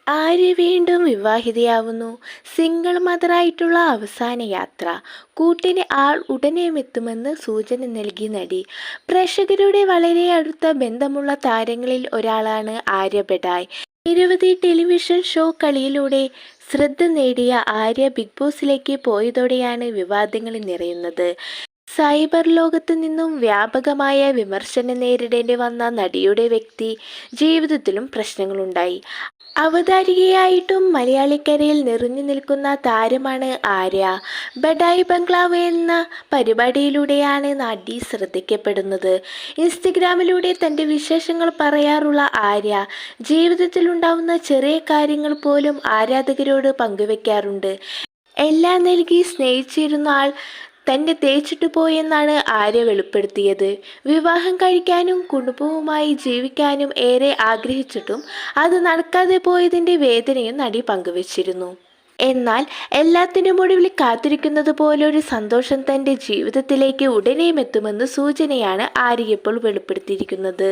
ആര്യ വീണ്ടും വിവാഹിതയാവുന്നു. സിംഗിൾ മദറായിട്ടുള്ള അവസാന യാത്ര. കൂട്ടിന് ആൾ ഉടനെ എത്തുമെന്ന് സൂചന നൽകി നടി. പ്രേക്ഷകരുടെ വളരെ അടുത്ത ബന്ധമുള്ള താരങ്ങളിൽ ഒരാളാണ് ആര്യ ബെഡായ്. നിരവധി ടെലിവിഷൻ ഷോകളിലൂടെ ശ്രദ്ധ നേടിയ ആര്യ ബിഗ് ബോസിലേക്ക് പോയതോടെയാണ് വിവാദങ്ങളിൽ നിറയുന്നത്. സൈബർ ലോകത്ത് നിന്നും വ്യാപകമായ വിമർശനം നേരിടേണ്ടി വന്ന നടിയുടെ വ്യക്തി ജീവിതത്തിലും പ്രശ്നങ്ങളുണ്ടായി. അവതാരികയായിട്ടും മലയാളിക്കരയിൽ നിറഞ്ഞു നിൽക്കുന്ന താരമാണ് ആര്യ. ബഡായി ബംഗ്ലാവ് എന്ന പരിപാടിയിലൂടെയാണ് നടി ശ്രദ്ധിക്കപ്പെടുന്നത്. ഇൻസ്റ്റഗ്രാമിലൂടെ തൻ്റെ വിശേഷങ്ങൾ പറയാറുള്ള ആര്യ ജീവിതത്തിലുണ്ടാവുന്ന ചെറിയ കാര്യങ്ങൾ പോലും ആരാധകരോട് പങ്കുവെക്കാറുണ്ട്. എല്ലാം നൽകി സ്നേഹിച്ചിരുന്ന ആൾ തന്നെ തേച്ചിട്ടു പോയെന്നാണ് ആര്യ വെളിപ്പെടുത്തിയത്. വിവാഹം കഴിക്കാനും കുടുംബവുമായി ജീവിക്കാനും ഏറെ ആഗ്രഹിച്ചിട്ടും അത് നടക്കാതെ പോയതിൻ്റെ വേദനയും നടി പങ്കുവച്ചിരുന്നു. എന്നാൽ എല്ലാത്തിനും ഒടുവിൽ കാത്തിരിക്കുന്നത് പോലൊരു സന്തോഷം തൻ്റെ ജീവിതത്തിലേക്ക് ഉടനെയും എത്തുമെന്ന് സൂചനയാണ് ആര്യ ഇപ്പോൾ വെളിപ്പെടുത്തിയിരിക്കുന്നത്.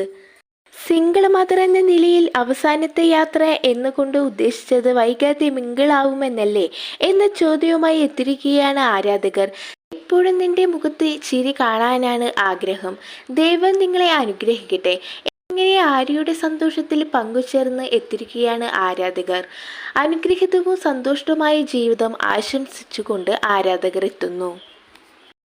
സിംഗിൾ മദർ എന്ന നിലയിൽ അവസാനത്തെ യാത്ര എന്നുകൊണ്ട് ഉദ്ദേശിച്ചത് വൈകാതെ മിങ്കിളാവുമെന്നല്ലേ എന്ന ചോദ്യവുമായി എത്തിയിരിക്കുകയാണ് ആരാധകർ. എപ്പോഴും നിന്റെ മുഖത്ത് ചിരി കാണാനാണ് ആഗ്രഹം. ദൈവം നിങ്ങളെ അനുഗ്രഹിക്കട്ടെ. ഇങ്ങനെ ആര്യയുടെ സന്തോഷത്തിൽ പങ്കുചേർന്ന് എത്തിയിരിക്കുകയാണ് ആരാധകർ. അനുഗ്രഹീതവും സന്തോഷവുമായ ജീവിതം ആശംസിച്ചുകൊണ്ട് ആരാധകർ എത്തുന്നു.